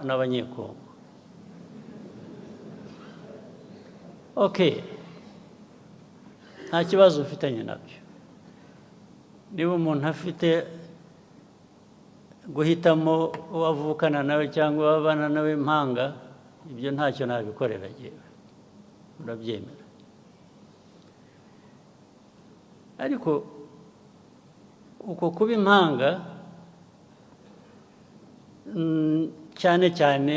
n'abanyekongo. Okay, nta kibazo ufitanye nabyo. Niba umuntu afite guhitamo uwavukana nawe cyangwa wabana nawe impanga, ibyo ntacyo nabikorera yewe, urabyemera. Ariko uko kuba impanga cyane cyane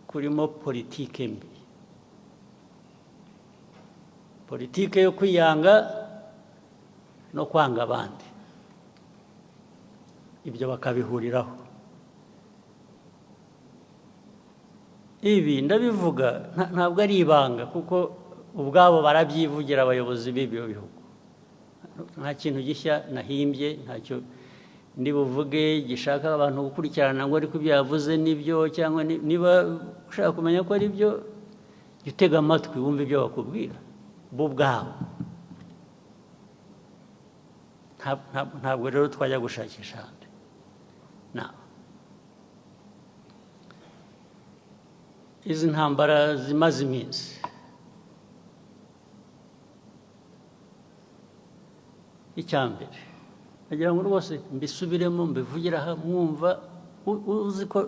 kurimo politike mbi, politike yo kwiyanga no kwanga abandi, ibyo bakabihuriraho. Ibi ndabivuga ntabwo ari ibanga, kuko ubwabo barabyivugira abayobozi b'ibyo bihugu. Nta kintu gishya nahimbye, ntacyo ndi buvuge gishaka abantu gukurikirana ngo ariko ibyo yavuze nibyo, cyangwa niba ushaka kumenya ko ari byo, jya utega amatwi wumve ibyo bakubwira bo ubwabo. Ntabwo rero twajya gushakisha ahandi. Izi ntambara zimaze iminsi, icya mbere nagira ngo rwose mbisubiremo mbivugire aha, mwumva uzi ko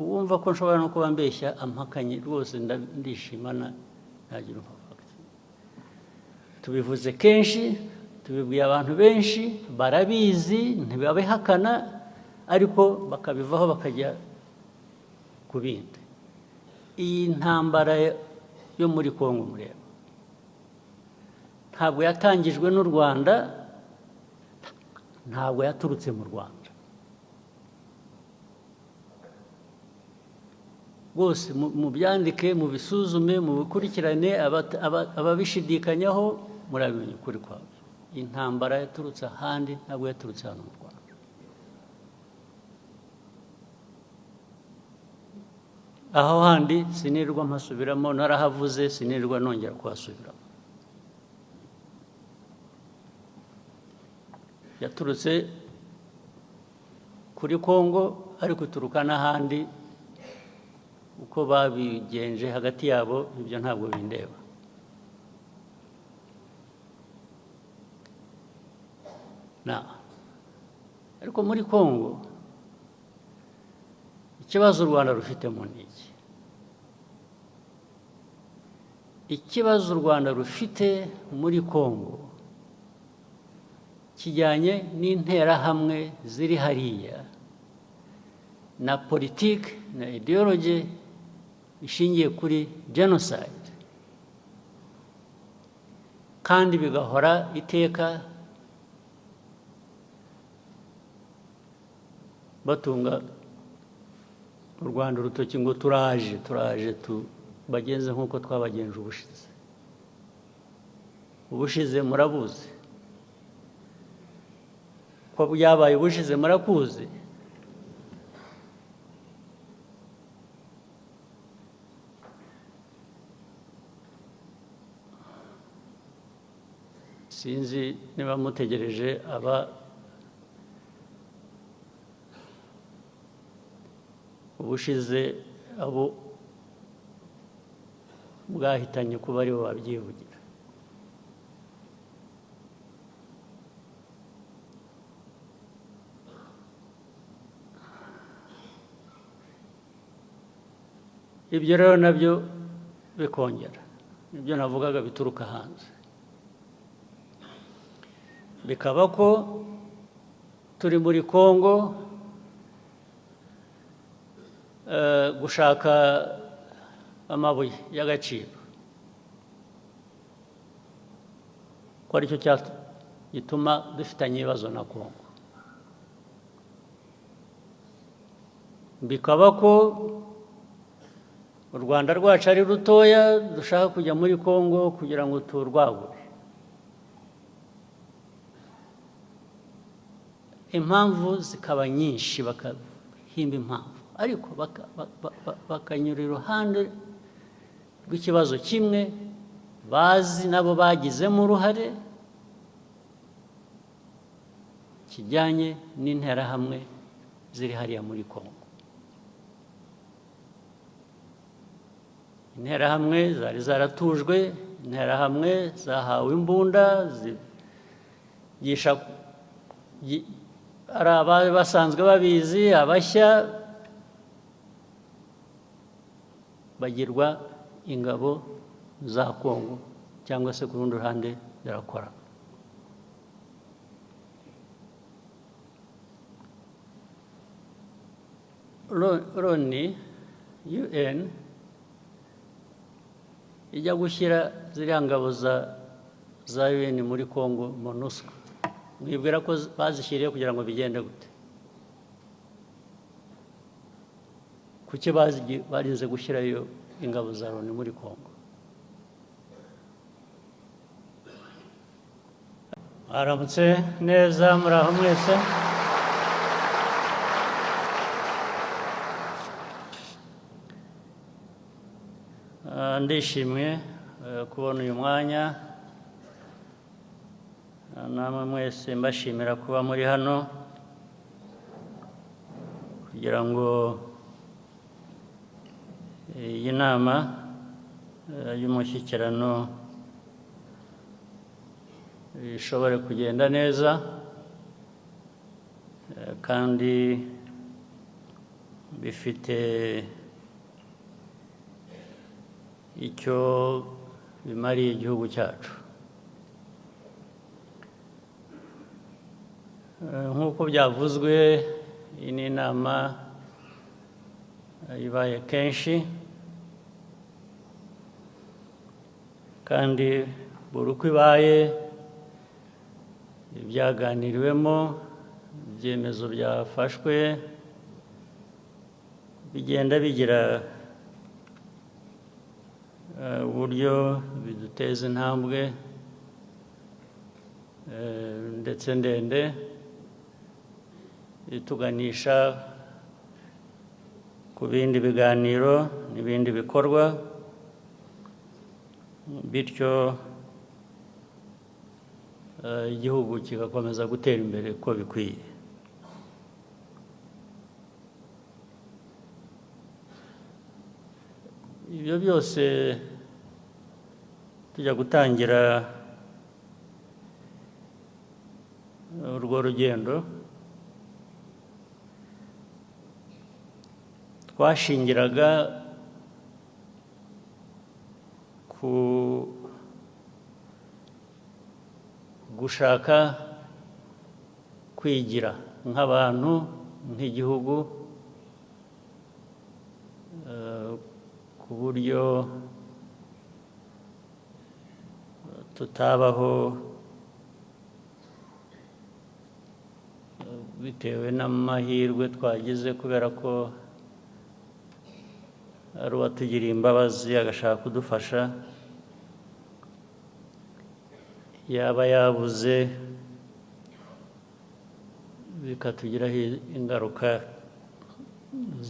wumva ko nshobora no kuba mbeshya ampakanye, rwose ndishimana ntagira umupaka. Tubivuze kenshi, tubibwiye abantu benshi, barabizi ntibabihakana, ariko bakabivaho bakajya ku bindi. Iyi ntambara yo muri Kongo mureba ntabwo yatangijwe n'u Rwanda, ntabwo yaturutse mu Rwanda. Rwose mubyandike, mubisuzume, mubikurikirane, ababishidikanyaho murabimenya ukuri kwabyo. Intambara yaturutse ahandi, ntabwo yaturutse hano mu Rwanda. Aho handi sinirwa mpasubiramo, narahavuze sinirwa nongera kuhasubiramo. Yaturutse kuri Kongo, ariko ituruka n'ahandi. Uko babigenje hagati yabo ibyo ntabwo bindeba. Ariko muri Kongo ikibazo u Rwanda rufitemo ni iki? Ikibazo u Rwanda rufite muri Kongo kijyanye n'interahamwe ziri hariya na politiki na ideology ishingiye kuri genocide, kandi bigahora iteka batunga u Rwanda urutoki ngo turaje bagenze nk'uko twabagenje ubushize. Ubushize murabuzi ko byabaye, ubushize murakuzi. Sinzi niba mutegereje ubushize abo bwahitanye kuba aribo babyivugira. Ibyo rero nabyo bikongera ibyo navugaga bituruka hanze, bikaba ko turi muri Kongo gushaka amabuye y'agaciro, ko aricyo gituma dufitanye ibibazo na Kongo. Bikaba ko u Rwanda rwacu ari rutoya, dushaka kujya muri Kongo kugira ngo turwagure. Impamvu zikaba nyinshi, bakahimba impamvu, ariko bakanyura iruhande rw'ikibazo kimwe bazi nabo bagizemo uruhare, kijyanye n'interahamwe ziri hariya muri Kongo. interahamwe zari zaratujwe, interahamwe zahawe imbunda zigisha ari abari basanzwe babizi, abashya bagirwa ingabo za Kongo cyangwa se ku rundi ruhande zirakora. Loni UN ijya gushyira ziriya ngabo za UN muri Kongo MONUSCO, mwibwira ko bazishyiriye kugira ngo bigende gute? Kuki barinze gushyirayo ingabo za Loni muri Kongo? Aramutse neza, muraho mwese. Ndishimye kubona uyu mwanya, namwe mwese mbashimira kuba muri hano kugira ngo iyi nama y'umushyikirano ishobore kugenda neza kandi bifite icyo bimariye igihugu cyacu. Nk'uko byavuzwe, iyi ni inama ibaye kenshi kandi buri uko ibaye ibyaganiriwemo, ibyemezo byafashwe bigenda bigira uburyo biduteza intambwe ndetse ndende ituganisha ku bindi biganiro n'ibindi bikorwa, bityo igihugu kigakomeza gutera imbere uko bikwiye. Ibyo byose tujya gutangira urwo rugendo twashingiraga ku gushaka kwigira nk'abantu, nk'igihugu, ku buryo tutabaho bitewe n'amahirwe twagize kubera ko ari uwatugiriye imbabazi agashaka kudufasha, yaba yabuze bikatugiraho ingaruka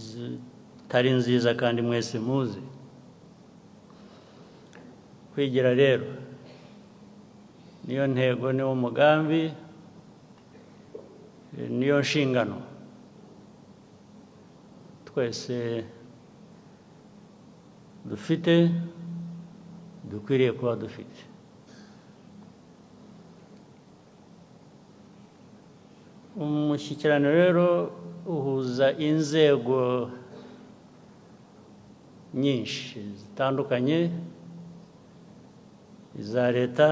zitari nziza kandi mwese muzi. Kwigira rero niyo ntego, niwo mugambi, niyo nshingano twese dufite, dukwiriye kuba dufite. Umushyikirano rero uhuza inzego nyinshi zitandukanye, iza leta,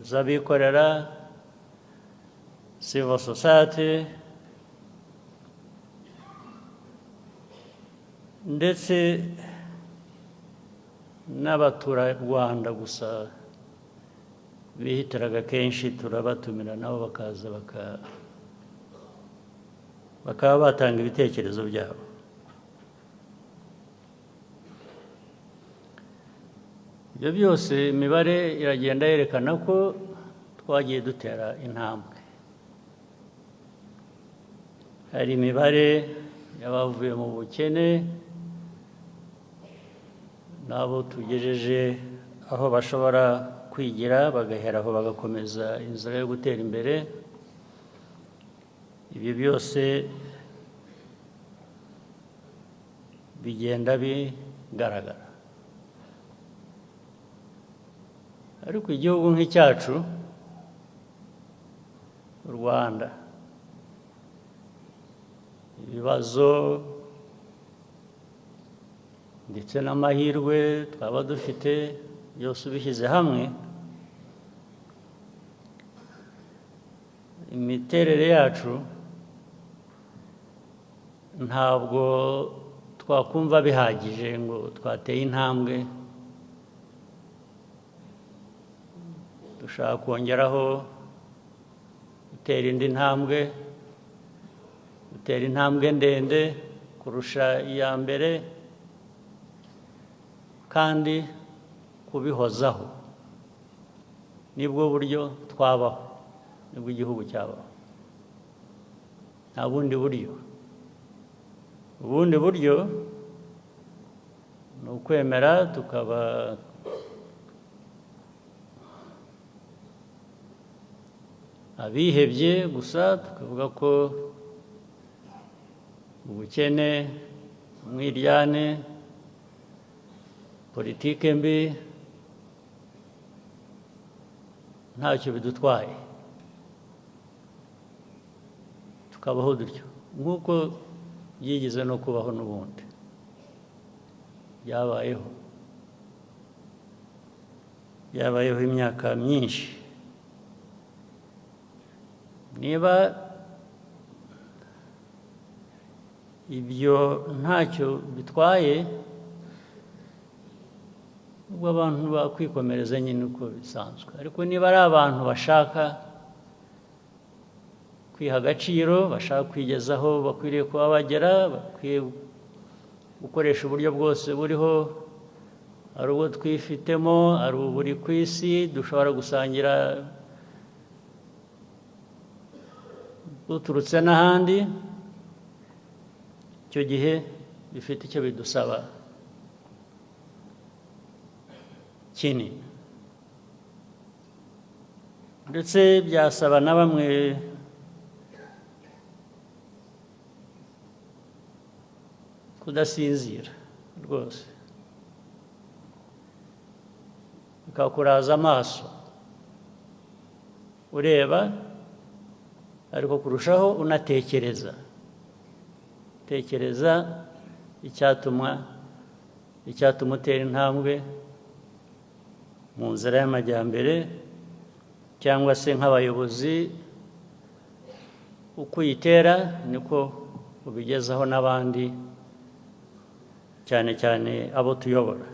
iz'abikorera, civil society, ndetse n'abaturarwanda gusa bihitiraga kenshi turabatumira nabo bakaza bakaba batanga ibitekerezo byabo. Ibyo byose imibare iragenda yerekana ko twagiye dutera intambwe. Hari imibare y'abavuye mu bukene n'abo tugejeje aho bashobora kwigira bagahera aho bagakomeza inzira yo gutera imbere. Ibi byose bigenda bigaragara ariko igihugu nk'icyacu u Rwanda ibibazo ndetse n'amahirwe twaba dufite byose ubishyize hamwe, imiterere yacu ntabwo twakumva bihagije ngo twateye intambwe. Dushaka kongeraho gutera indi ntambwe, gutera intambwe ndende kurusha iya mbere, kandi kubihozaho. Nibwo buryo twabaho, nibwo igihugu cyabaho, nta bundi buryo. Ubundi buryo ni ukwemera tukaba abihebye gusa, tukavuga ko ubukene, umwiryane, politike mbi ntacyo bidutwaye, tukabaho dutyo nk'uko byigeze no kubaho n'ubundi, byabayeho imyaka myinshi. Niba ibyo ntacyo bitwaye, ubwo abantu bakwikomereza nyine uko bisanzwe. Ariko niba ari abantu bashaka kwiha agaciro, bashaka kwigezaho bakwiriye kuba bagera, bakwiye gukoresha uburyo bwose buriho, ari ubwo twifitemo, ari uburi ku isi dushobora gusangira buturutse n'ahandi, icyo gihe bifite icyo bidusaba kinini, ndetse byasaba na bamwe kudasinzira rwose, bikakuraza amaso ureba, ariko kurushaho unatekereza icyatuma utera intambwe mu nzira y'amajyambere, cyangwa se nk'abayobozi uko uyitera niko ubigezaho n'abandi, cyane cyane abo tuyobora.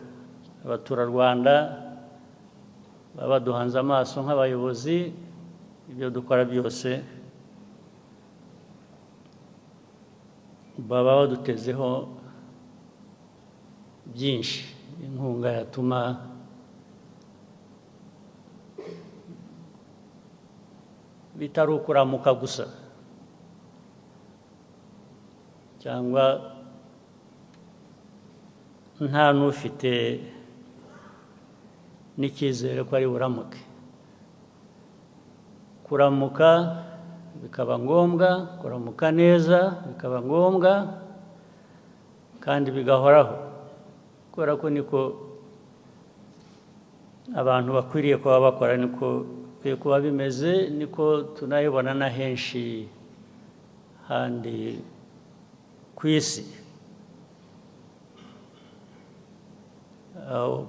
Abaturarwanda baba baduhanze amaso nk'abayobozi, ibyo dukora byose baba badutezeho byinshi, inkunga yatuma bitari ukuramuka gusa, cyangwa nta n'ufite n'icyizere ko ari buramuke. Kuramuka bikaba ngombwa, kuramuka neza bikaba ngombwa, kandi bigahoraho, kubera ko niko abantu bakwiriye kuba bakora, niko bikwiye kuba bimeze, niko tunayibona na henshi handi ku isi.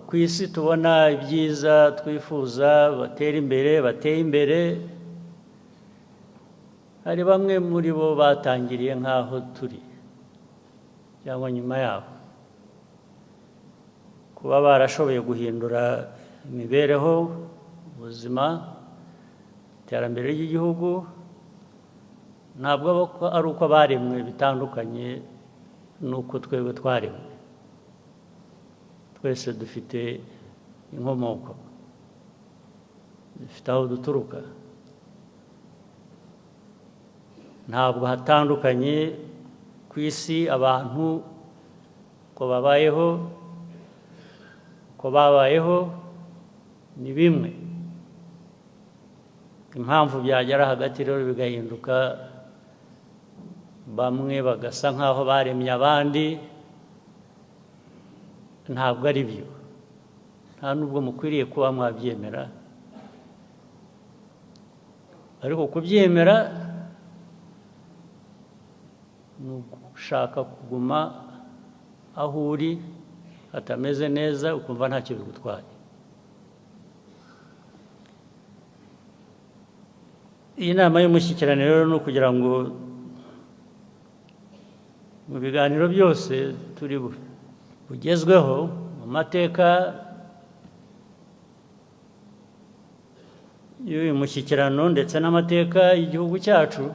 Ku isi tubona ibyiza twifuza bateye imbere, hari bamwe muri bo batangiriye nk'aho turi, cyangwa nyuma yaho, kuba barashoboye guhindura imibereho, ubuzima, iterambere ry'igihugu, ntabwo ari uko baremwe bitandukanye n'uko twebwe twaremwe. Twese dufite inkomoko, dufite aho duturuka, ntabwo hatandukanye ku isi. Abantu uko babayeho ni bimwe. Impamvu byagera hagati rero bigahinduka, bamwe bagasa nk'aho baremye abandi, ntabwo ari byo. nta nubwo mukwiriye kuba mwabyemera, ariko kubyemera ni ugushaka kuguma aho uri hatameze neza, ukumva ntacyo bigutwaye. Iyi nama y'umushyikirano rero ni ukugira ngo mu biganiro byose turi bugezweho mu mateka y'uyu mushyikirano ndetse n'amateka y'igihugu cyacu,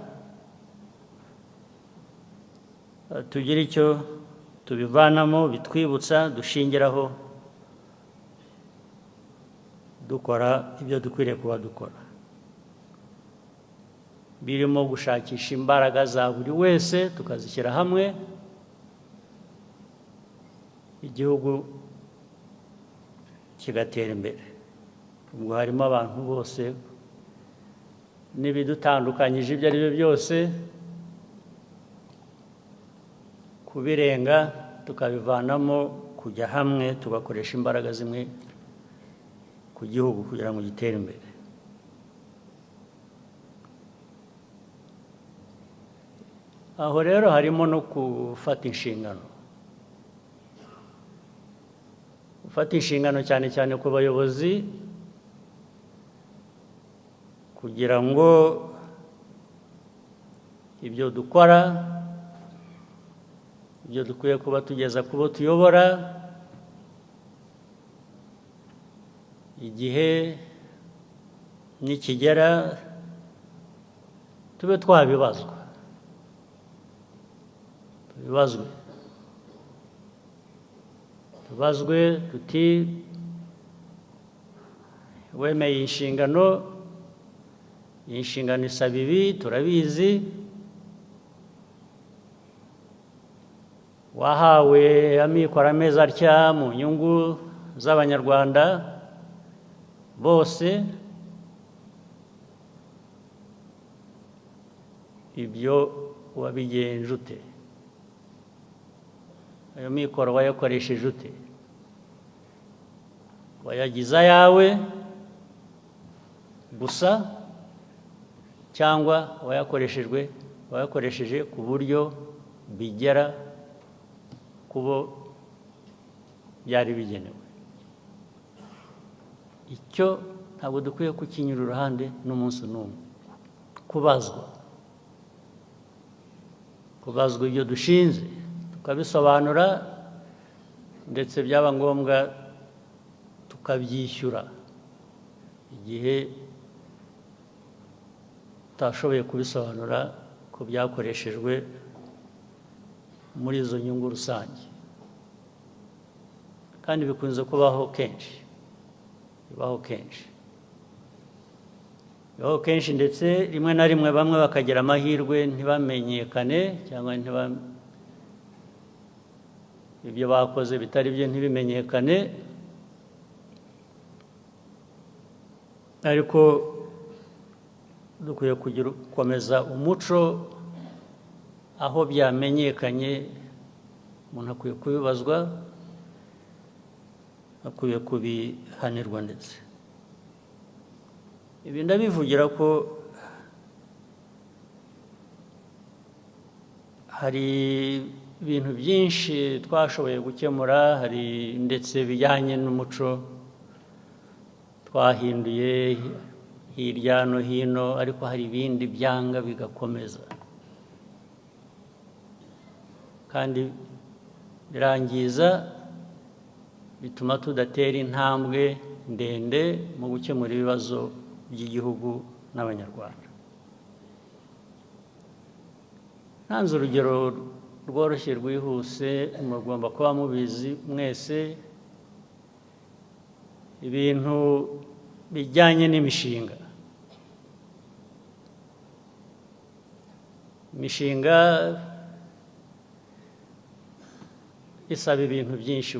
tugira icyo tubivanamo bitwibutsa, dushingiraho dukora ibyo dukwiriye kuba dukora, birimo gushakisha imbaraga za buri wese tukazishyira hamwe, igihugu kigatera imbere. Ubwo harimo abantu bose n'ibidutandukanyije ibyo ari byo byose, kubirenga tukabivanamo, kujya hamwe tugakoresha imbaraga zimwe ku gihugu kugira ngo gitere imbere. Aho rero harimo no gufata inshingano, cyane cyane ku bayobozi, kugira ngo ibyo dukora, ibyo dukwiye kuba tugeza ku bo tuyobora, igihe nikigera tube twabibazwa, tubazwe tuti wemeye inshingano, iyi nshingano isaba ibi, turabizi, wahawe amikoro ameza atya mu nyungu z'Abanyarwanda bose, ibyo wabigenje ute? Ayo mikoro wayakoresheje ute? Wayagize ayawe gusa cyangwa wayakoresheje ku buryo bigera kubo byari bigenewe? Icyo ntabwo dukwiye kukinyura uruhande n'umunsi n'umwe. Kubazwa ibyo dushinze tukabisobanura, ndetse byaba ngombwa tukabyishyura igihe tutashoboye kubisobanura ko byakoreshejwe muri izo nyungu rusange. Kandi bikunze kubaho kenshi, ndetse rimwe na rimwe bamwe bakagira amahirwe ntibamenyekane, cyangwa ibyo bakoze bitari byo ntibimenyekane, ariko dukwiye gukomeza umuco, aho byamenyekanye umuntu akwiye kubibazwa, akwiye kubihanirwa. Ndetse ibi ndabivugira ko hari ibintu byinshi twashoboye gukemura, hari ndetse bijyanye n'umuco twahinduye hirya no hino, ariko hari ibindi byanga bigakomeza, kandi birangiza, bituma tudatera intambwe ndende mu gukemura ibibazo by'igihugu n'Abanyarwanda. Ntanze urugero rworoshye rwihuse, mugomba kuba mubizi mwese, ibintu bijyanye n'imishinga. Imishinga isaba ibintu byinshi,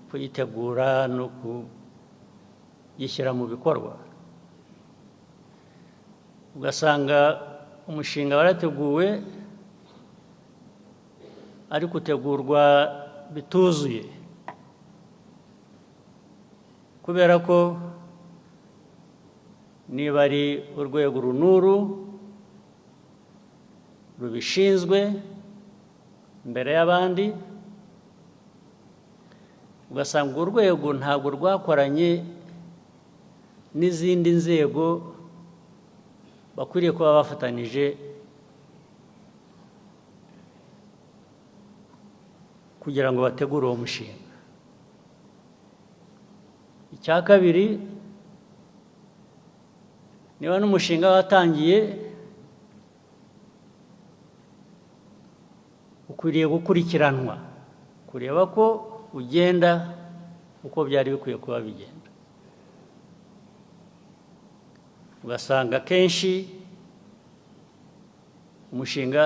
kuyitegura no kuyishyira mu bikorwa. Ugasanga umushinga warateguwe, ariko utegurwa bituzuye, kubera ko niba ari urwego runuru rubishinzwe mbere y'abandi, ugasanga urwego ntabwo rwakoranye n'izindi nzego bakwiriye kuba bafatanije kugira ngo bategure uwo mushinga. Icya kabiri, niba n'umushinga watangiye, ukwiriye gukurikiranwa kureba ko ugenda uko byari bikwiye kuba bigenda. Ugasanga kenshi umushinga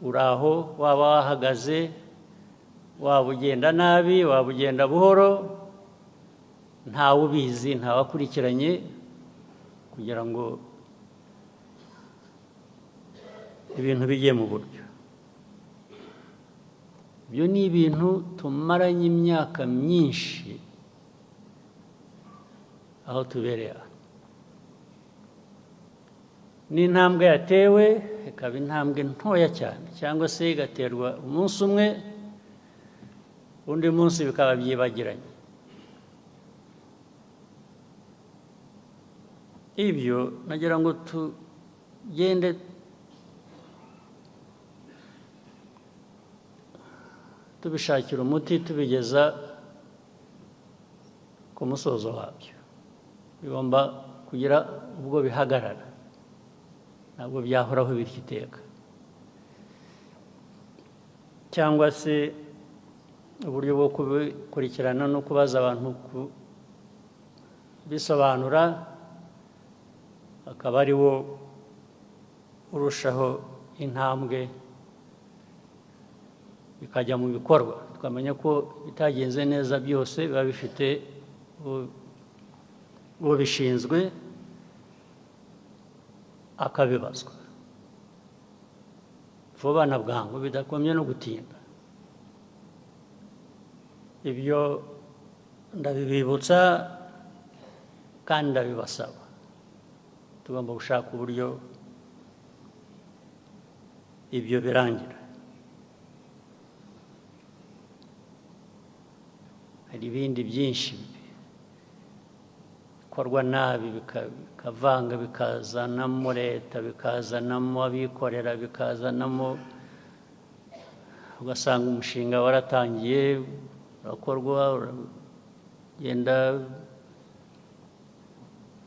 uri aho, waba wahagaze, waba ugenda nabi, waba ugenda buhoro, ntawe ubizi, ntawe akurikiranye kugira ngo ibintu bijye mu buryo. Ibyo ni ibintu tumaranye imyaka myinshi aho tubereye. N'intambwe yatewe ikaba intambwe ntoya cyane, cyangwa se igaterwa umunsi umwe, undi munsi bikaba byibagiranye. Ibyo nagira ngo tugende tubishakira umuti, tubigeza ku musozo wabyo. Bigomba kugira ubwo bihagarara, ntabwo byahoraho bityo iteka. Cyangwa se uburyo bwo kubikurikirana no kubaza abantu kubisobanura akaba ari wo urushaho intambwe, bikajya mu bikorwa. Tukamenya ko bitagenze neza byose biba bifite ubishinzwe akabibazwa vuba na bwangu, bidakomye no gutinda. Ibyo ndabibibutsa kandi ndabibasaba. Tugomba gushaka uburyo ibyo birangira. Hari ibindi byinshi bikorwa nabi, bikavanga, bikazanamo leta, bikazanamo abikorera, bikazanamo, ugasanga umushinga waratangiye urakorwa, uragenda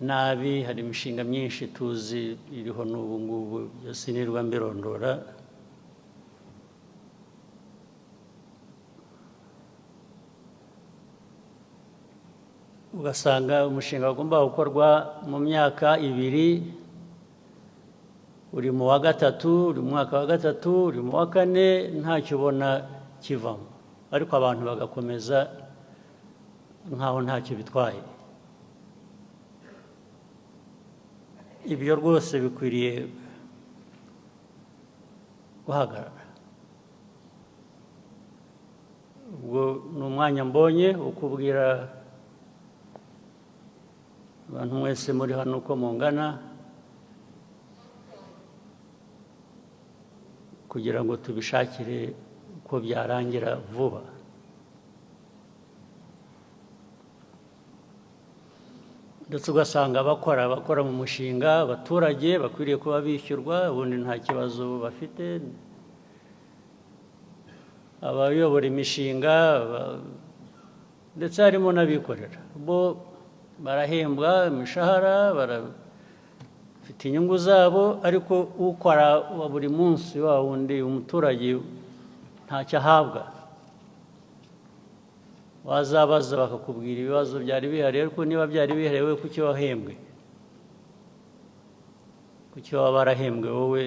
nabi. Hari imishinga myinshi tuzi iriho n'ubu ngubu, yose nirwa mbirondora. Ugasanga umushinga ugomba gukorwa mu myaka 2, uri mu wa gatatu, uri mu mwaka wa gatatu, uri mu wa 4, ntacyo ubona kivamo, ariko abantu bagakomeza nkaho ntacyo bitwaye. Ibyo rwose bikwiriye guhagarara. Ubwo ni umwanya mbonye wo kubwira abantu mwese muri hano uko mungana, kugira ngo tubishakire uko byarangira vuba. Ndetse ugasanga bakora mu mushinga, abaturage bakwiriye kuba bishyurwa, ubundi nta kibazo bafite. Abayobora imishinga ndetse harimo n'abikorera, bo barahembwa imishahara, barafite inyungu zabo, ariko ukora wa buri munsi wa wundi, umuturage, ntacyo ahabwa. Wazabaza bakakubwira ibibazo byari bihari, ariko niba byari bihari, wowe kuki wahembwe? Kuki waba warahembwe wowe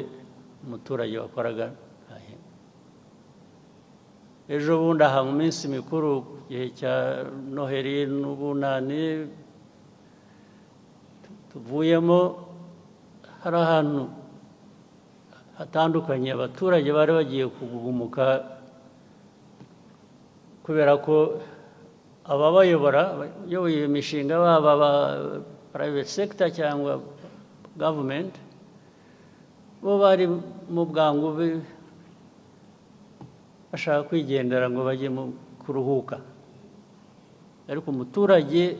umuturage wakoraga ntahembwe? Ejo bundi aha mu minsi mikuru, igihe cya Noheli n'Ubunani tuvuyemo, hari ahantu hatandukanye abaturage bari bagiye kugumuka kubera ko ababayobora abayoboye iyo mishinga baba aba private sector cyangwa government bo bari mu bwangu bashaka kwigendera ngo bajye mu kuruhuka, ariko umuturage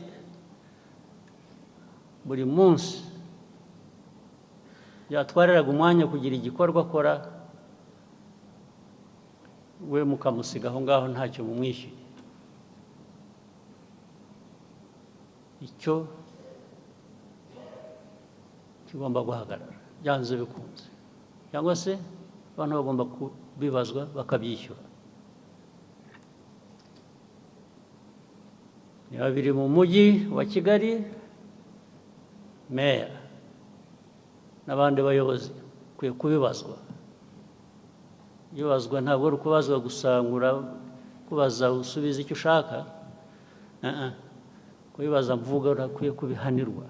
buri munsi yatwariraga umwanya kugira igikorwa akora, we mukamusiga aho ngaho ntacyo mumwishyuye. Icyo kigomba guhagarara byanze bikunze, cyangwa se abantu bagomba kubibazwa bakabyishyura. Niba biri mu mujyi wa Kigali, meya n'abandi bayobozi kwiye kubibazwa. Ibazwa ntabwo ari ukubazwa gusangura kubaza usubiza icyo ushaka, kubibaza mvuga urakwiye kubihanirwa.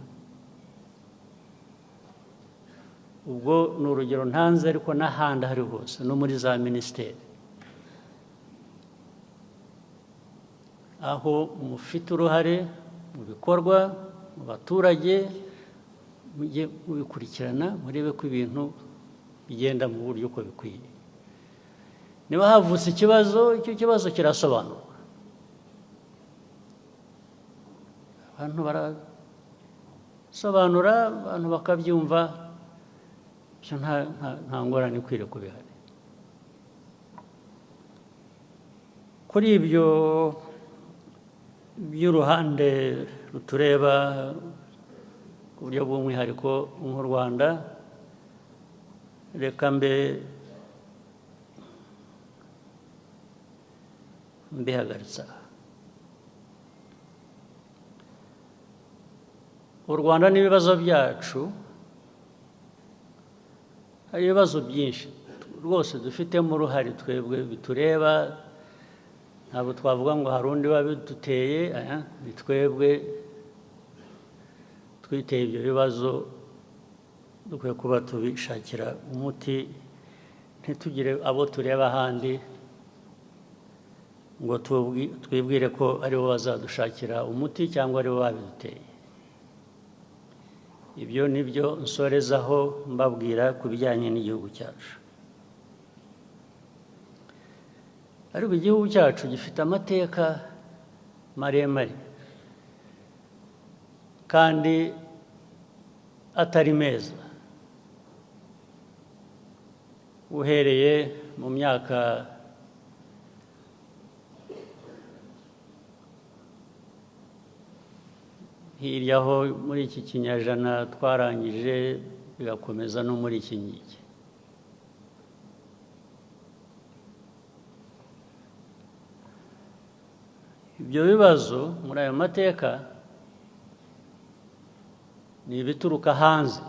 Ubwo ni urugero ntanze, ariko n'ahandi hari hose, no muri za minisiteri aho mufite uruhare mu bikorwa mu baturage, mujye mubikurikirana murebe ko ibintu bigenda mu buryo uko bikwiye. Niba havutse ikibazo, icyo kibazo kirasobanurwa, abantu barasobanura, abantu bakabyumva, icyo nta ngorane ikwiriye kuba ihari. Kuri ibyo by'uruhande rutureba ku buryo bw'umwihariko nk'u Rwanda, reka mbihagaritsa. U Rwanda n'ibibazo byacu, hari ibibazo byinshi rwose dufitemo uruhare twebwe bitureba. Ntabwo twavuga ngo hari undi wabiduteye, ni twebwe twiteye ibyo bibazo, dukwiye kuba tubishakira umuti, ntitugire abo tureba ahandi ngo twibwire ko aribo bazadushakira umuti cyangwa aribo babiduteye. Ibyo ni byo nsorezaho mbabwira ku bijyanye n'igihugu cyacu. Ariko igihugu cyacu gifite amateka maremare kandi atari meza. Uhereye mu myaka hirya aho muri iki kinyejana twarangije, bigakomeza no muri iki ngiki. Ibyo bibazo muri ayo mateka ni ibituruka hanze.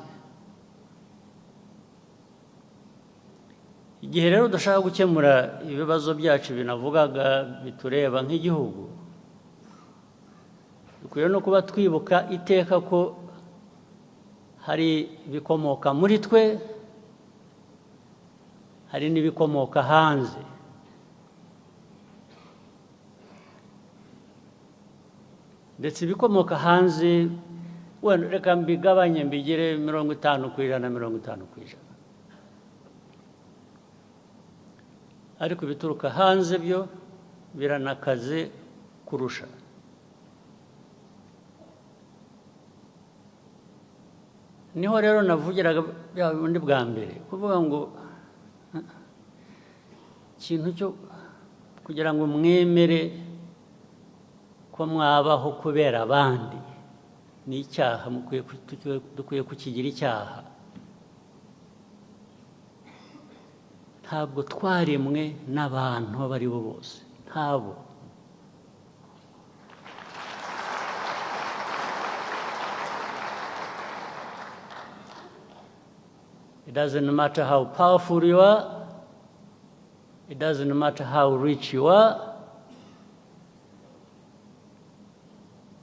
Igihe rero dushaka gukemura ibibazo byacu binavugaga bitureba nk'igihugu, dukwiye no kuba twibuka iteka ko hari ibikomoka muri twe, hari n'ibikomoka hanze. Ndetse ibikomoka hanze, wenda reka mbigabanye mbigire 50% 50%. Ariko ibituruka hanze byo biranakaze kurusha. Niho rero navugiraga bya bundi bwa mbere, kuvuga ngo ikintu cyo kugira ngo mwemere ko mwabaho kubera abandi ni icyaha, dukwiye kukigira icyaha. Ntabwo twaremwe n'abantu abo ari bo bose, ntabo. It doesn't matter how powerful you are, it doesn't matter how rich you are,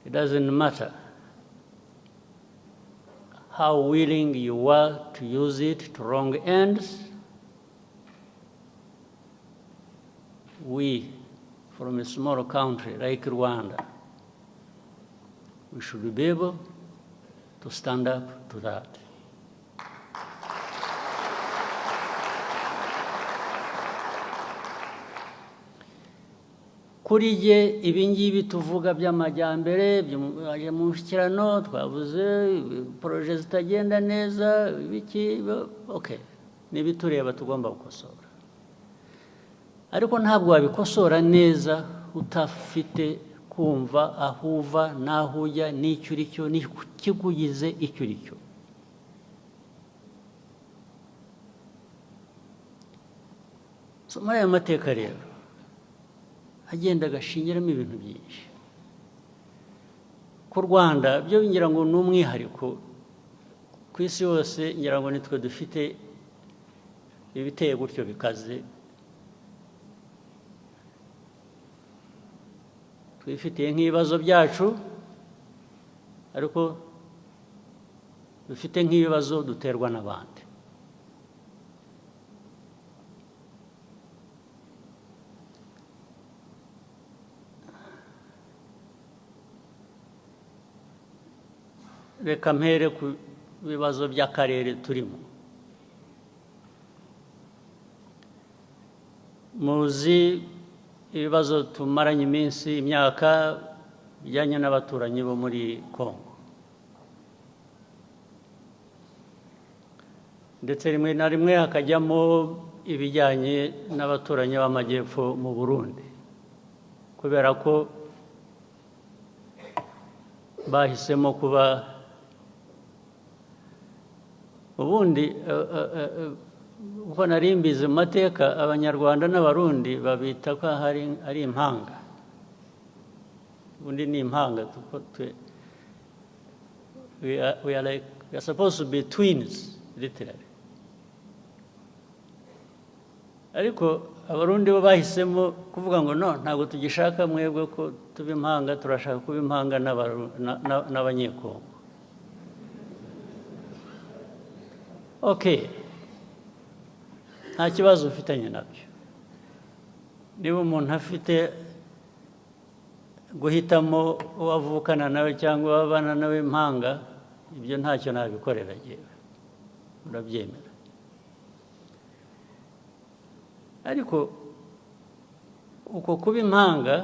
it doesn't matter how willing you are to use it to wrong ends. We from a small country like Rwanda, we should be able to stand up to that. Kuri jye ibingibi tuvuga by'amajyambere byaje mu mushyikirano twavuze proje zitagenda neza biki okay nibitureba tugomba gukosora ariko ntabwo wabikosora neza utafite kumva ahuva nahujya n'icyo uricyo n'ikikugize icyo uricyo. So muri aya mateka rero agenda agashingiramo ibintu byinshi ku Rwanda byo ngira ngo ni umwihariko ku isi yose ngira ngo nitwe dufite ibiteye gutyo bikaze twifitiye nk'ibibazo byacu ariko dufite nk'ibibazo duterwa n'abandi. Reka mpere ku bibazo by'akarere turimo. Muzi ibibazo tumaranye iminsi imyaka bijyanye n'abaturanyi bo muri Congo ndetse rimwe na rimwe hakajyamo ibijyanye n'abaturanyi b'amajyepfo mu Burundi kubera ko bahisemo kuba ubundi uko nari mbizi mu mateka abanyarwanda n'abarundi babita ko ari impanga ubundi ni impanga we are supposed to be twins literally ariko abarundi bo bahisemo kuvuga ngo no ntabwo tugishaka mwebwe ko tuba impanga turashaka kuba impanga n'abanyekongo. Okay, nta kibazo ufitanye nabyo. Niba umuntu afite guhitamo uwavukana nawe cyangwa abana nawe impanga, ibyo ntacyo nabikorera yewe, urabyemera. Ariko uko kuba impanga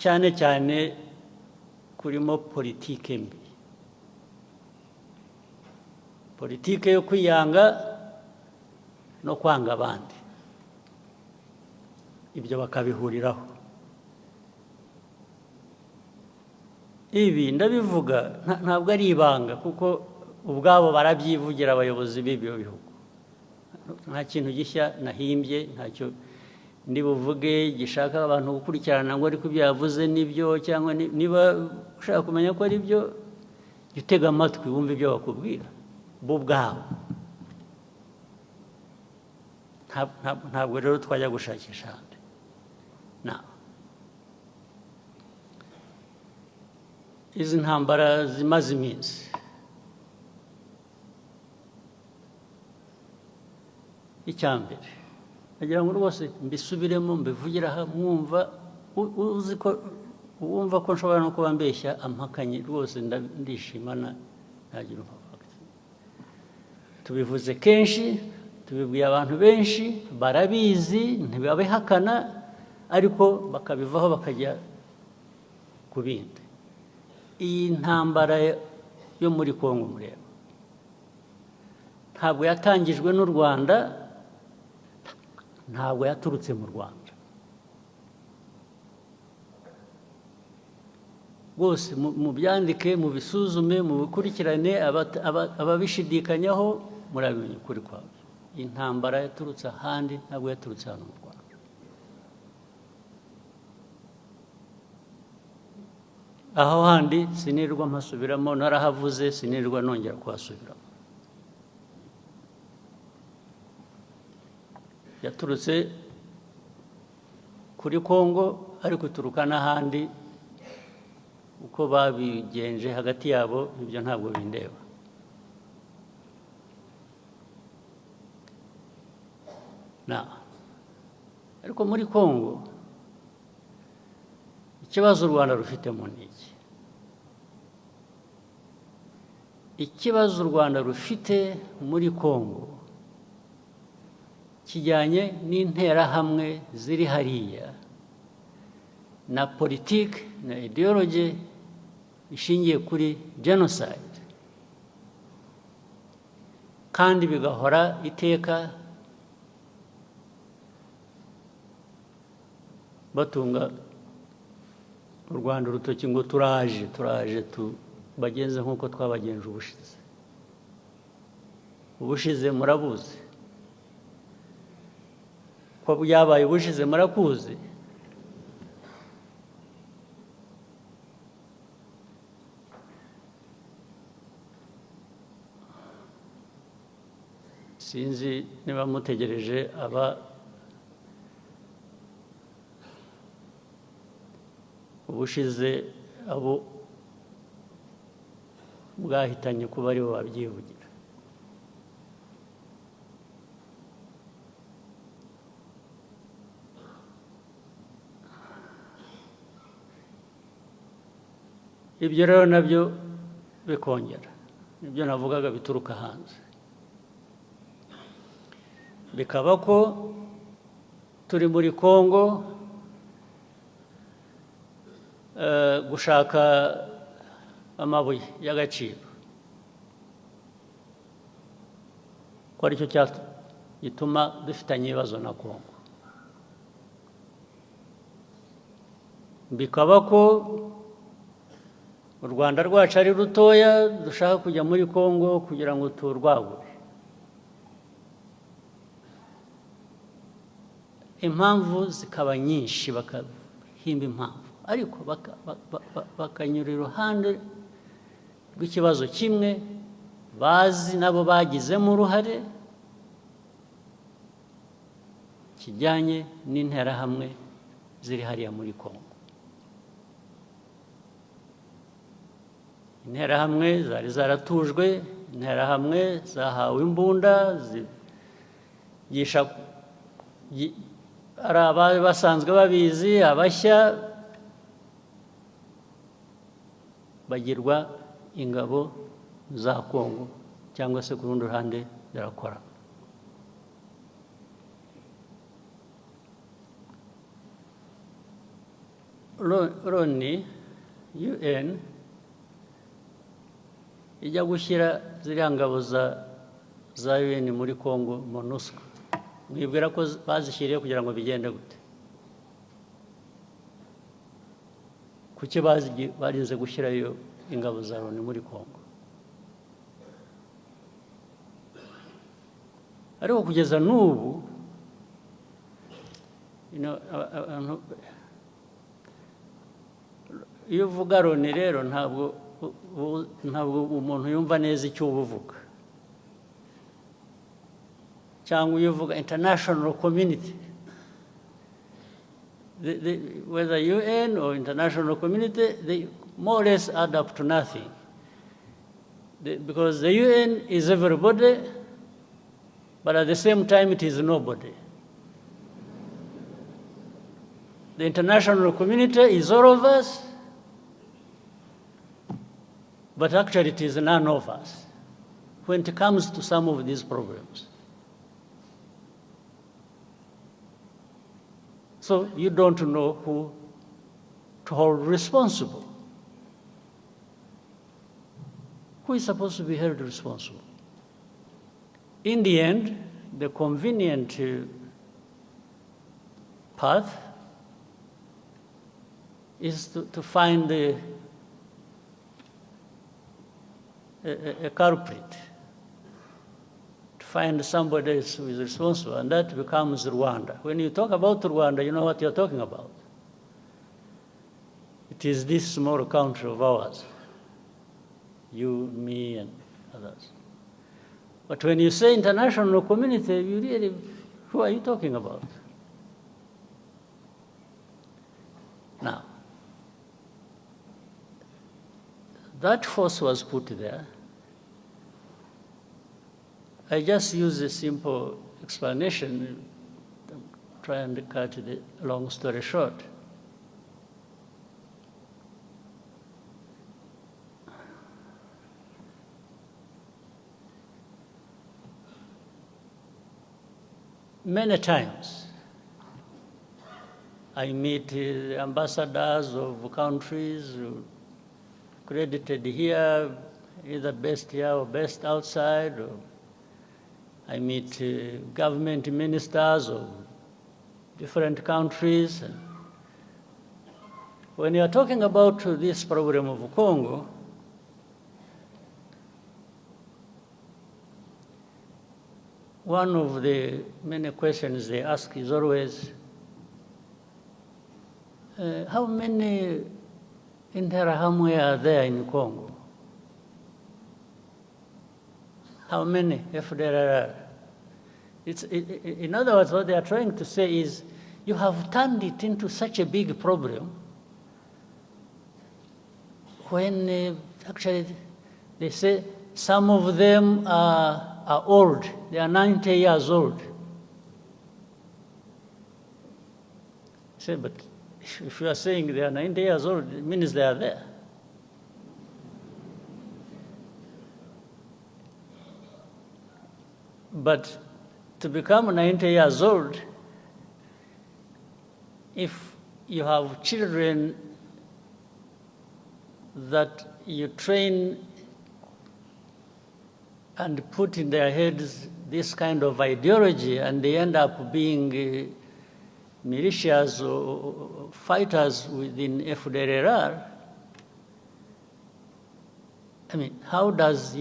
cyane cyane kurimo politike mbi. Politike yo kwiyanga no kwanga abandi ibyo bakabihuriraho. Ibi ndabivuga ntabwo ari ibanga kuko ubwabo barabyivugira abayobozi b'ibyo bihugu. Nta kintu gishya nahimbye, ntacyo ndi buvuge gishaka abantu gukurikirana ngo ariko ibyo yavuze nibyo cyangwa niba ushaka kumenya ko ari byo gitega amatwi wumve ibyo bakubwira bo ubwabo. Ntabwo rero twajya gushakisha ahandi. Izi ntambara zimaze iminsi icyambere nagira ngo rwose mbisubiremo mbivugira aha mwumva uzi ko wumva ko nshobora no kuba mbeshya ampakanye rwose ndishimana ntagira umva. Tubivuze kenshi tubibwiye abantu benshi barabizi ntibabihakana ariko bakabivaho bakajya ku bindi. Iyi ntambara yo muri Kongo mureba ntabwo yatangijwe n'u Rwanda, ntabwo yaturutse mu Rwanda. Bose mubyandike mubisuzume mubikurikirane ababishidikanyaho murabimenya ukuri kwabyo. Intambara yaturutse ahandi ntabwo yaturutse hano mu Rwanda. Aho handi sinirwa mpasubiramo, narahavuze sinirwa nongera kuhasubiramo. Yaturutse kuri Kongo ariko ituruka n'ahandi uko babigenje hagati yabo ibyo ntabwo bindeba. ariko muri Congo ikibazo u Rwanda rufitemo ni iki? Ikibazo u Rwanda rufite muri Congo kijyanye n'interahamwe ziri hariya na politiki na ideology ishingiye kuri genocide, kandi bigahora iteka batunga u Rwanda urutoki ngo turaje tubagenze nk'uko twabagenje ubushize. Ubushize murabuzi ko byabaye, ubushize murakuzi. Sinzi niba mutegereje ubushize abo bwahitanye kuba aribo babyivugira. Ibyo rero nabyo bikongera ibyo navugaga bituruka hanze, bikaba ko turi muri Congo gushaka amabuye y'agaciro, ko aricyo gituma dufitanye ibibazo na Congo. Bikaba ko u Rwanda rwacu ari rutoya, dushaka kujya muri Congo kugira ngo turwagure. Impamvu zikaba nyinshi, bakahimba impamvu, ariko bakanyura iruhande rw'ikibazo kimwe bazi nabo bagizemo uruhare, kijyanye n'interahamwe ziri hariya muri Congo. Interahamwe zari zaratujwe, interahamwe zahawe imbunda zigisha, ari abari basanzwe babizi, abashya bagirwa ingabo za Congo, cyangwa se ku rundi ruhande zirakora. Loni UN ijya gushyira ziriya ngabo za UN muri Congo, MONUSCO, mwibwira ko bazishyiriye kugira ngo bigende gute? Kuki barinze gushyirayo ingabo za Loni muri Congo? Ariko kugeza n'ubu iyo uvuga Loni rero ntabwo umuntu yumva neza icyo uba uvuga, cyangwa iyo uvuga international community, whether UN or international community, they more or less add up to nothing, because the UN is everybody, but at the same time it is nobody. The international community is all of us, but actually it is none of us when it comes to some of these problems. So you don't know who to hold responsible. Who is supposed to be held responsible? In the end, the convenient path is to find a culprit, to find somebody who is responsible, and that becomes Rwanda. When you talk about Rwanda, you know what you're talking about. It is this small country of ours, you, me, and others. But when you say international community, you really, who are you talking about? Now, that force was put there. I just use a simple explanation. try and cut the long story short. Many times, I meet ambassadors of countries credited here, either based here or based outside. Or I meet government ministers of different countries. When you are talking about this problem of Congo, one of the many questions they ask is always, how many Interahamwe are there in Congo? How many FDLR? In other words, what they are trying to say is, you have turned it into such a big problem when actually they say some of them are old. They are 90 years old. Say, but if you are saying they are 90 years old, it means they are there. But to become 90 years old, if you have children that you train and put in their heads this kind of ideology, and they end up being militias or fighters within FDLR, I mean, how does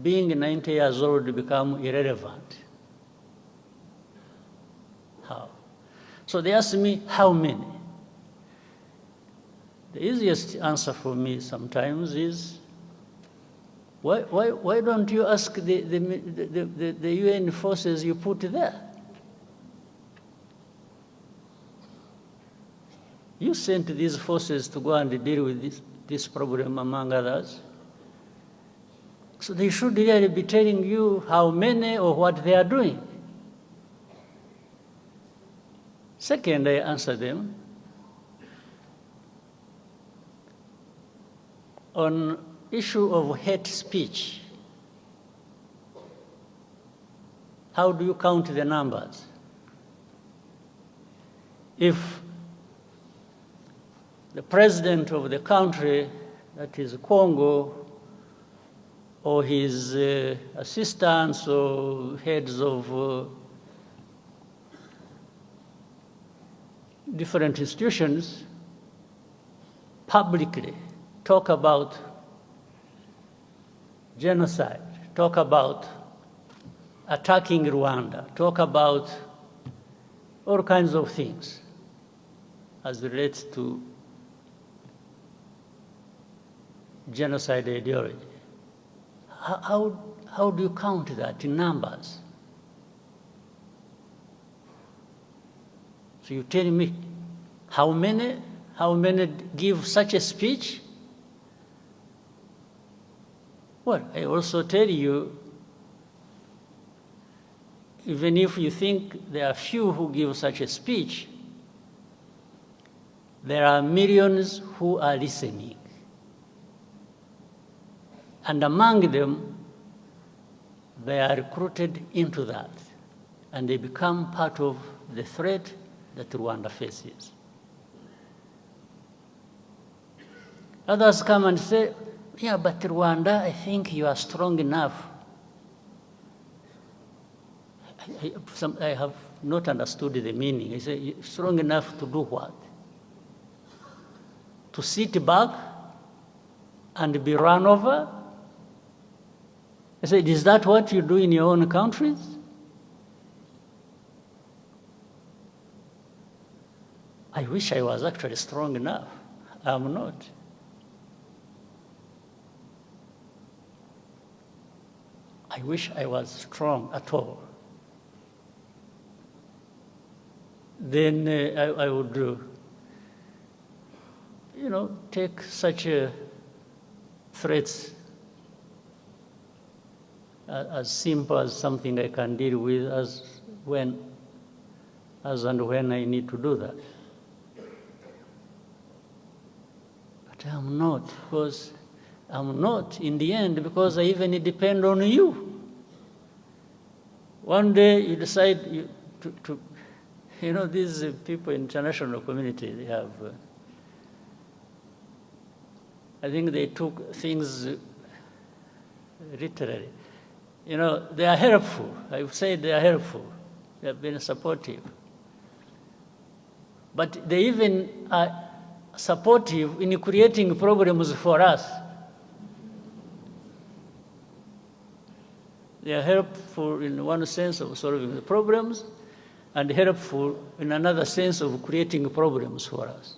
being 90 years old become irrelevant? How? So they ask me, how many? The easiest answer for me sometimes is, why don't you ask the UN forces you put there? You sent these forces to go and deal with this problem, among others. So they should really be telling you how many or what they are doing. Second, I answer them on issue of hate speech. How do you count the numbers? If the president of the country, that is Congo, or his assistants or heads of different institutions publicly talk about genocide, talk about attacking Rwanda, talk about all kinds of things as relates to genocide ideology. How do you count that in numbers? So you tell me how many give such a speech? Well, I also tell you, even if you think there are few who give such a speech, there are millions who are listening. And among them, they are recruited into that, and they become part of the threat that Rwanda faces. Others come and say, yeah, but Rwanda, I think you are strong enough. I have not understood the meaning. I say, strong enough to do what? To sit back and be run over? I said, is that what you do in your own countries? I wish I was actually strong enough. I'm not. I wish I was strong at all. Then I would, take such threats as simple as something I can deal with, as when as and when I need to do that. But I'm not, because I'm not in the end, because I even depend on you. One day you decide to these people in international community, they have, I think they took things literally. They are helpful. I would say they are helpful. They have been supportive. But they even are supportive in creating problems for us. They are helpful in one sense of solving the problems, and helpful in another sense of creating problems for us.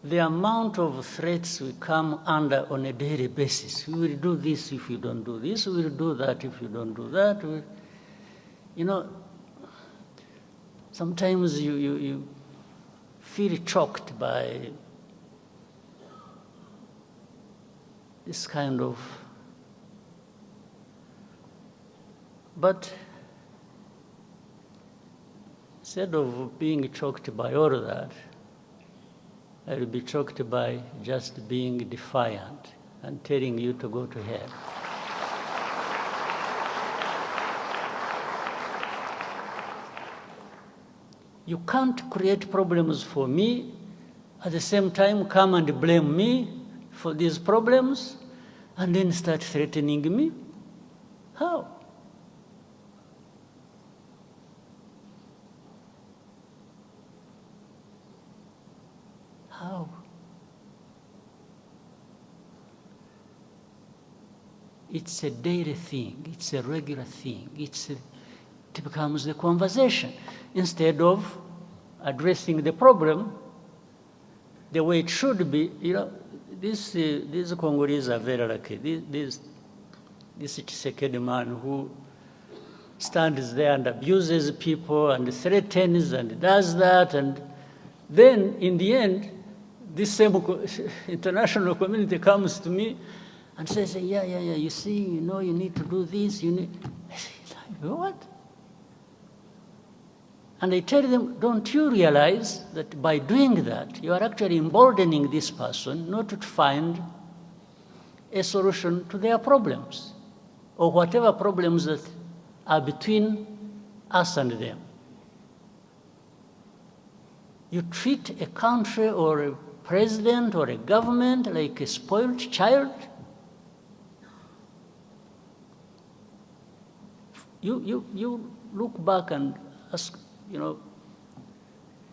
The amount of threats we come under on a daily basis. We will do this if you don't do this. We will do that if you don't do that. Sometimes you feel choked by this kind of, but instead of being choked by all of that, I will be choked by just being defiant and telling you to go to hell. You can't create problems for me, at the same time come and blame me for these problems, and then start threatening me. How? How? It's a daily thing. It's a regular thing. It becomes the conversation. Instead of addressing the problem the way it should be, these Congolese are very lucky. This Tshisekedi man who stands there and abuses people and threatens and does that, and then in the end, this same international community comes to me and says, yeah, you see, you need to do this, I say, what? And I tell them, don't you realize that by doing that, you are actually emboldening this person not to find a solution to their problems, or whatever problems that are between us and them. You treat a country or a president or a government like a spoiled child. You look back and ask,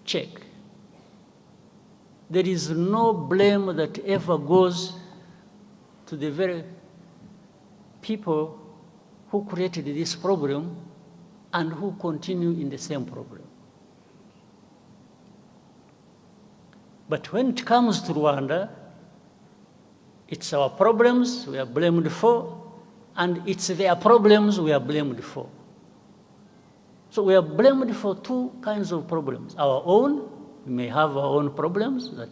check. There is no blame that ever goes to the very people who created this problem and who continue in the same problem. But when it comes to Rwanda, it's our problems we are blamed for, and it's their problems we are blamed for. So we are blamed for two kinds of problems. Our own, we may have our own problems that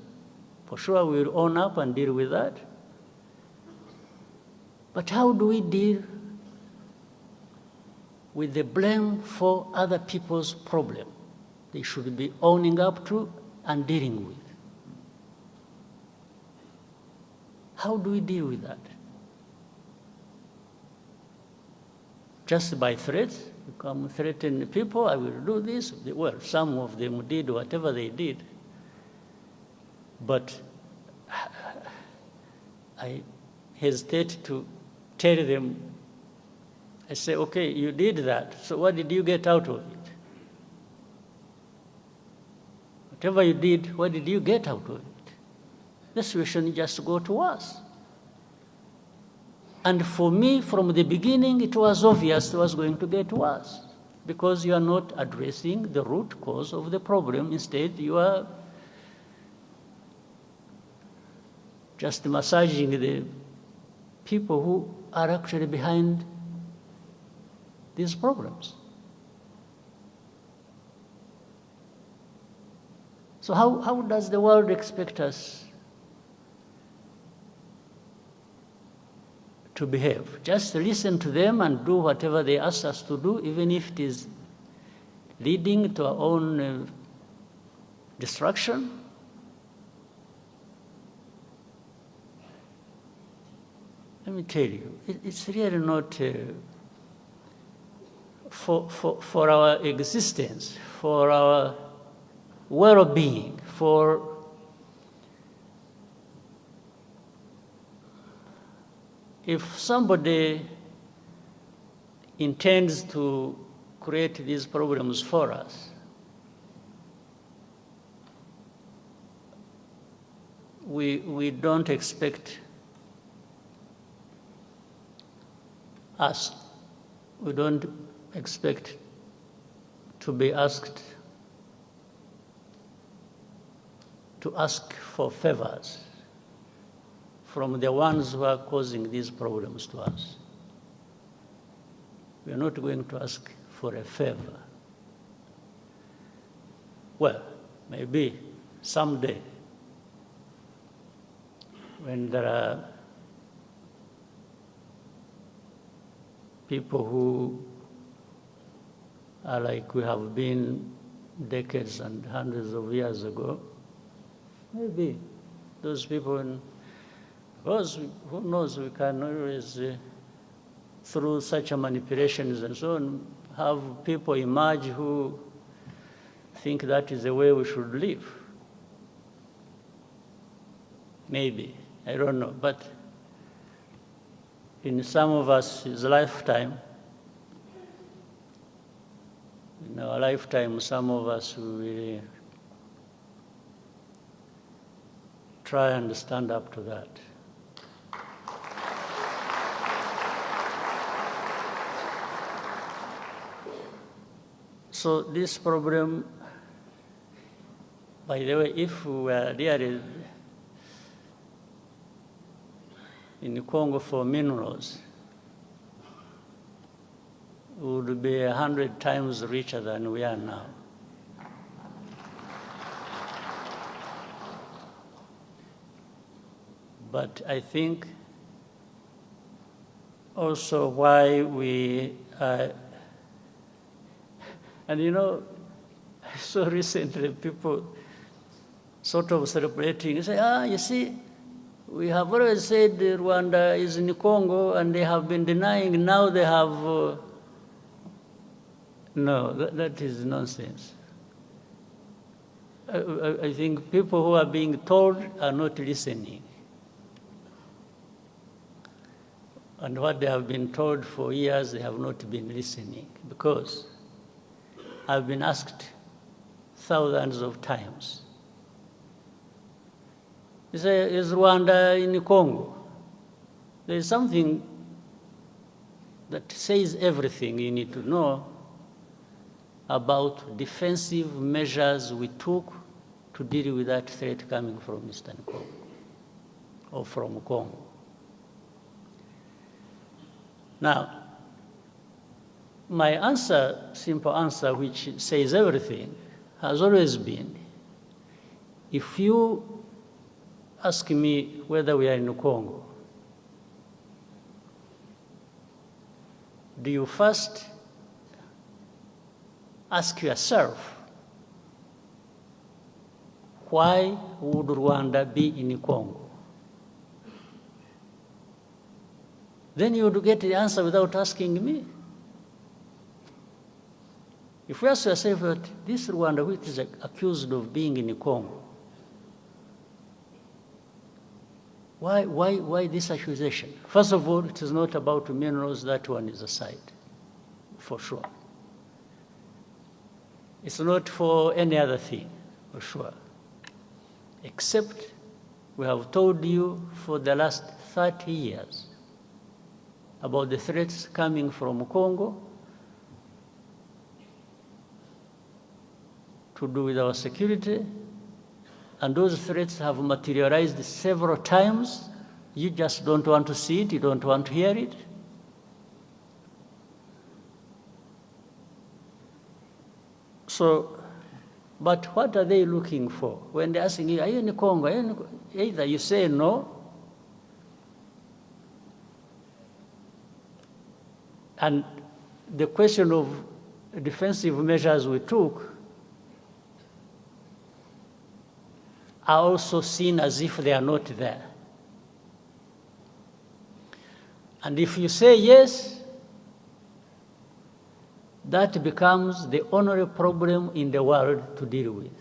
for sure we will own up and deal with that. But how do we deal with the blame for other people's problem? They should be owning up to and dealing with. How do we deal with that? Just by threats? You come threaten people, I will do this. Well, some of them did whatever they did. But I hesitate to tell them, I say, okay, you did that, so what did you get out of it? Whatever you did, what did you get out of it? The situation just go to us. And for me, from the beginning, it was obvious it was going to get worse, because you are not addressing the root cause of the problem. Instead, you are just massaging the people who are actually behind these problems. So how does the world expect us to behave. Just listen to them and do whatever they ask us to do, even if it is leading to our own destruction. Let me tell you, it's really not for our existence, for our well-being, if somebody intends to create these problems for us, we don't expect we don't expect to be asked to ask for favors from the ones who are causing these problems to us. We are not going to ask for a favor. Well, maybe someday, when there are people who are like we have been decades and hundreds of years ago, maybe those people, because who knows, we can always, through such manipulations and so on, have people emerge who think that is the way we should live. Maybe, I don't know, but in some of us' lifetime, in our lifetime, some of us will try and stand up to that. So this problem, by the way, if we were really in Congo for minerals, we would be 100 times richer than we are now. But I think also why we are, and you know, I saw recently people sort of celebrating, say, you see, we have always said Rwanda is in Congo, and they have been denying. Now they have, no, that is nonsense. I think people who are being told are not listening. And what they have been told for years, they have not been listening, because I've been asked thousands of times, you say, is Rwanda in Congo? There is something that says everything you need to know about defensive measures we took to deal with that threat coming from Eastern Congo or from Congo. Now, my answer, simple answer, which says everything, has always been, if you ask me whether we are in Congo, do you first ask yourself, why would Rwanda be in Congo? Then you would get the answer without asking me. If you ask yourself that this Rwanda, which is accused of being in Congo, why this accusation? First of all, it is not about minerals. That one is aside, for sure. It's not for any other thing, for sure. Except we have told you for the last 30 years about the threats coming from Congo to do with our security. And those threats have materialized several times. You just don't want to see it, you don't want to hear it. So, but what are they looking for? When they're asking you, are you in Congo? Either you say no, And the question of defensive measures we took are also seen as if they are not there. And if you say yes, that becomes the only problem in the world to deal with.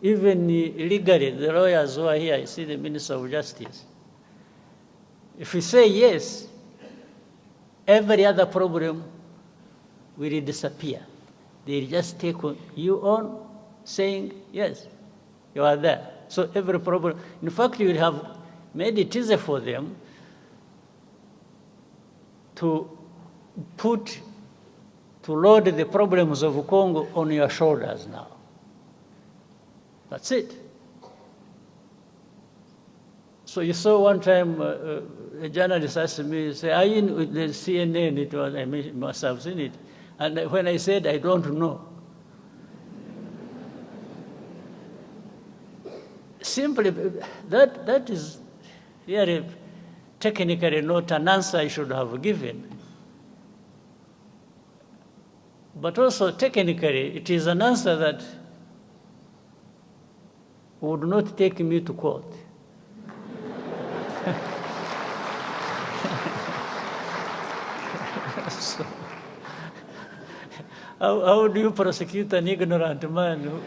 Even legally, the lawyers who are here, I see the Minister of Justice. If you say yes, every other problem will disappear. They'll just take you on saying, yes, you are there. So every problem, in fact, you will have made it easier for them to load the problems of Congo on your shoulders now. That's it. So you saw one time a journalist asked me, say, are you in the CNN? It was, I must have seen it. And when I said, I don't know. Simply, that is really technically not an answer I should have given. But also technically, it is an answer that would not take me to court. So, how do you prosecute an ignorant man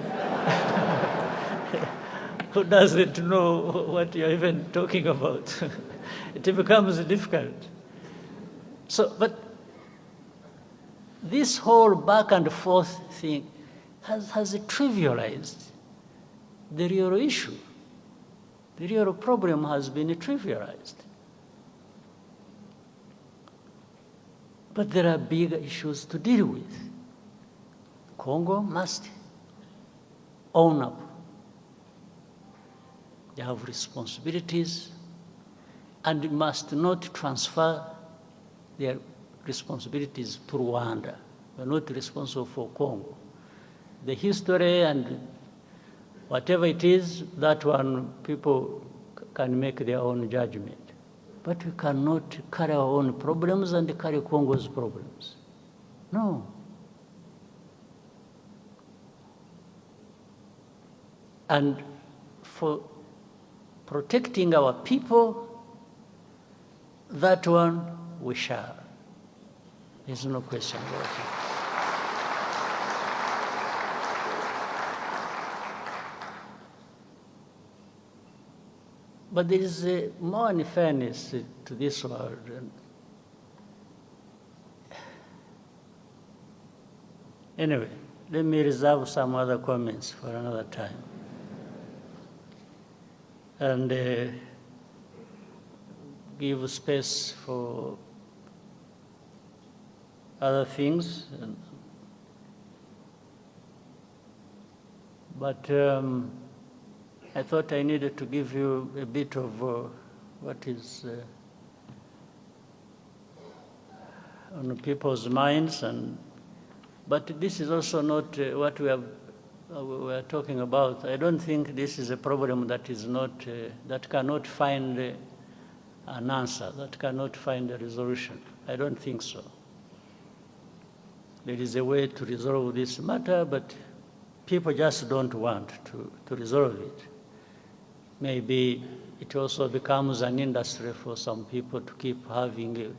who doesn't know what you're even talking about? It becomes difficult. So, but this whole back and forth thing has trivialized the real issue. The real problem has been trivialized. But there are big issues to deal with. Congo must own up. They have responsibilities, and must not transfer their responsibilities to Rwanda. We're not responsible for Congo. The history and whatever it is, that one, people can make their own judgment. But we cannot carry our own problems and carry Congo's problems. No. And for protecting our people, that one we shall. There's no question about it. But there is more unfairness to this world. Anyway, let me reserve some other comments for another time. And give space for other things. But I thought I needed to give you a bit of what is on people's minds, but this is also not what we are talking about. I don't think this is a problem that is not that cannot find an answer, that cannot find a resolution. I don't think so. There is a way to resolve this matter, but people just don't want to resolve it. Maybe it also becomes an industry for some people to keep having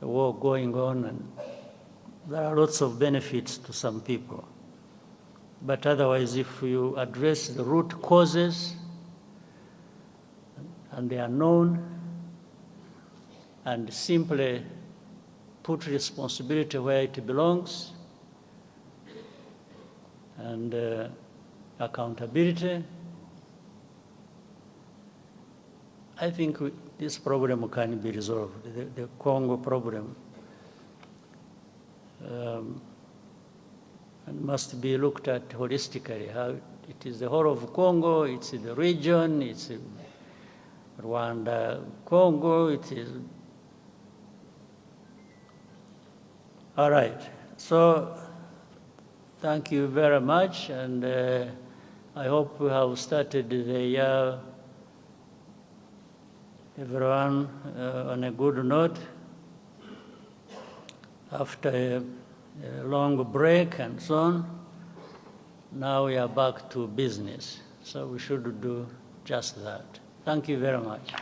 a war going on, and there are lots of benefits to some people. But otherwise, if you address the root causes, and they are known, and simply put responsibility where it belongs, and accountability, I think this problem can be resolved, the Congo problem. And must be looked at holistically. How it is the whole of Congo, it's the region, it's Rwanda, Congo, it is. All right, so thank you very much, and I hope we have started the year everyone on a good note. After a long break and so on, now we are back to business. So we should do just that. Thank you very much.